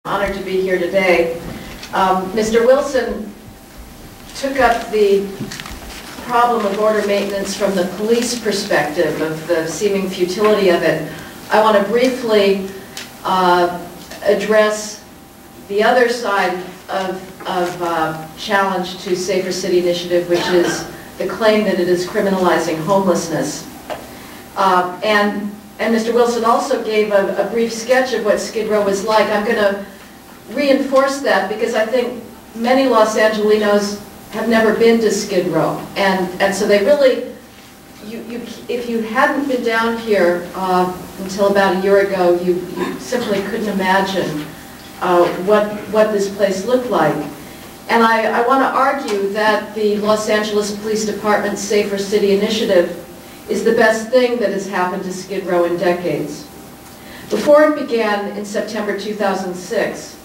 Honored to be here today. Mr. Wilson took up the problem of border maintenance from the police perspective of the seeming futility of it. I want to briefly address the other side of challenge to Safer City Initiative, which is the claim that it is criminalizing homelessness. And Mr. Wilson also gave a brief sketch of what Skid Row was like. I'm going to reinforce that because I think many Los Angelinos have never been to Skid Row. And so they really, if you hadn't been down here until about a year ago, you simply couldn't imagine what this place looked like. And I want to argue that the Los Angeles Police Department's Safer City Initiative is the best thing that has happened to Skid Row in decades. Before it began in September 2006,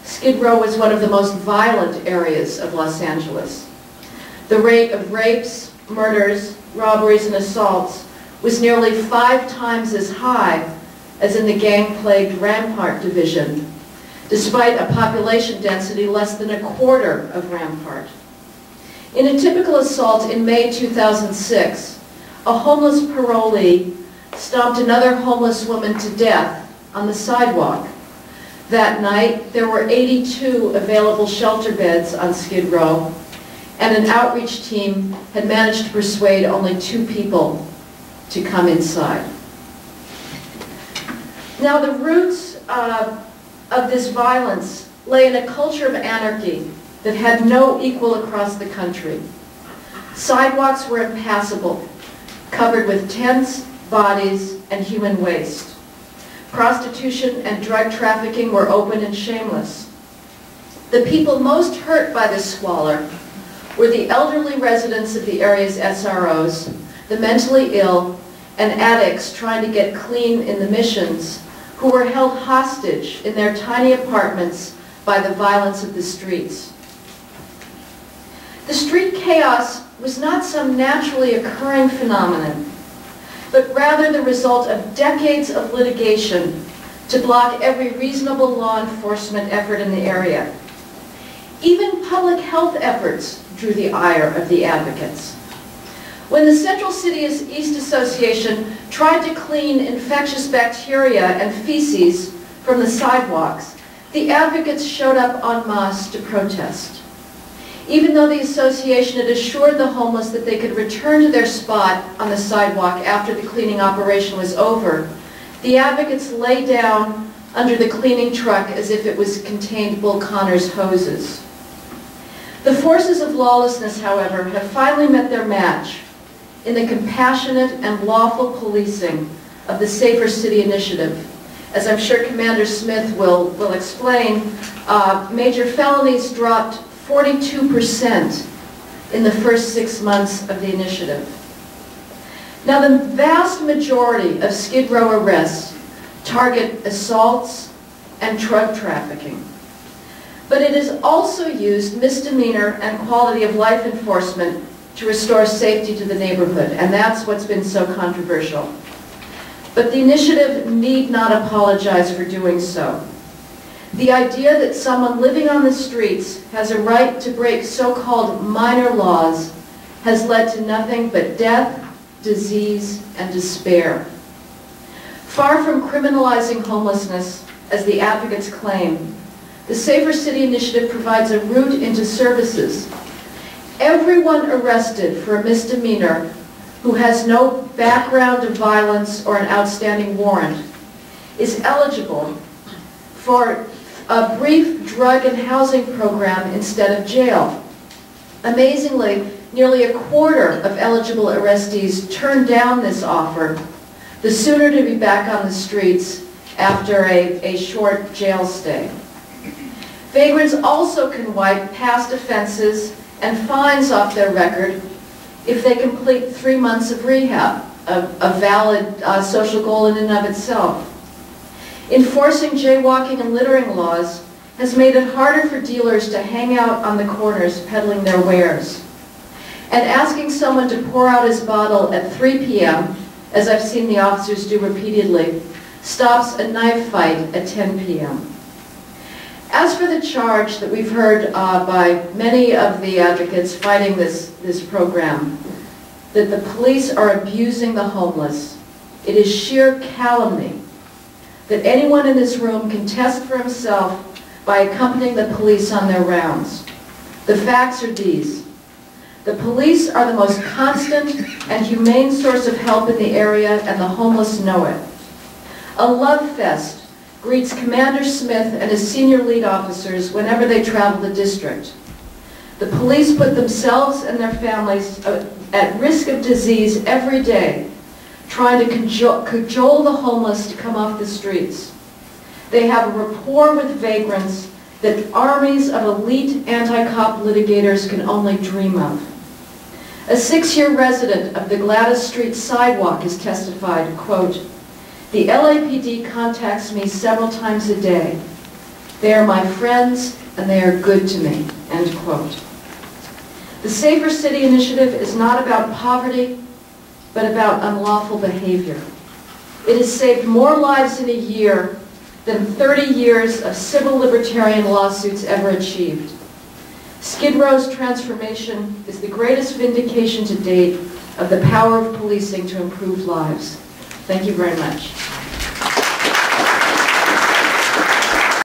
Skid Row was one of the most violent areas of Los Angeles. The rate of rapes, murders, robberies, and assaults was nearly 5 times as high as in the gang-plagued Rampart Division, despite a population density less than a quarter of Rampart. In a typical assault in May 2006, a homeless parolee stomped another homeless woman to death on the sidewalk. That night, there were 82 available shelter beds on Skid Row, and an outreach team had managed to persuade only 2 people to come inside. Now, the roots of this violence lay in a culture of anarchy that had no equal across the country. Sidewalks were impassable, covered with tents, bodies, and human waste. Prostitution and drug trafficking were open and shameless. The people most hurt by this squalor were the elderly residents of the area's SROs, the mentally ill, and addicts trying to get clean in the Missions, who were held hostage in their tiny apartments by the violence of the streets. The street chaos was not some naturally occurring phenomenon, but rather the result of decades of litigation to block every reasonable law enforcement effort in the area. Even public health efforts drew the ire of the advocates. When the Central City East Association tried to clean infectious bacteria and feces from the sidewalks, the advocates showed up en masse to protest. Even though the association had assured the homeless that they could return to their spot on the sidewalk after the cleaning operation was over, the advocates lay down under the cleaning truck as if it contained Bull Connor's hoses. The forces of lawlessness, however, have finally met their match in the compassionate and lawful policing of the Safer City Initiative. As I'm sure Commander Smith will explain, major felonies dropped 42% in the first 6 months of the initiative. Now, the vast majority of Skid Row arrests target assaults and drug trafficking. But it has also used misdemeanor and quality of life enforcement to restore safety to the neighborhood, and that's what's been so controversial. But the initiative need not apologize for doing so. The idea that someone living on the streets has a right to break so-called minor laws has led to nothing but death, disease, and despair. Far from criminalizing homelessness, as the advocates claim, the Safer City Initiative provides a route into services. Everyone arrested for a misdemeanor who has no background of violence or an outstanding warrant is eligible for a brief drug and housing program instead of jail. Amazingly, nearly a quarter of eligible arrestees turn down this offer, the sooner to be back on the streets after a short jail stay. Vagrants also can wipe past offenses and fines off their record if they complete 3 months of rehab, a valid social goal in and of itself. Enforcing jaywalking and littering laws has made it harder for dealers to hang out on the corners peddling their wares. And asking someone to pour out his bottle at 3 p.m., as I've seen the officers do repeatedly, stops a knife fight at 10 p.m. As for the charge that we've heard by many of the advocates fighting this program, that the police are abusing the homeless, it is sheer calumny that anyone in this room can test for himself by accompanying the police on their rounds. The facts are these. The police are the most constant and humane source of help in the area, and the homeless know it. A love fest greets Commander Smith and his senior lead officers whenever they travel the district. The police put themselves and their families at risk of disease every day, trying to cajole the homeless to come off the streets. They have a rapport with vagrants that armies of elite anti-cop litigators can only dream of. A 6-year resident of the Gladys Street sidewalk has testified, quote, "The LAPD contacts me several times a day. They are my friends and they are good to me," end quote. The Safer City Initiative is not about poverty, but about unlawful behavior. It has saved more lives in a year than 30 years of civil libertarian lawsuits ever achieved. Skid Row's transformation is the greatest vindication to date of the power of policing to improve lives. Thank you very much.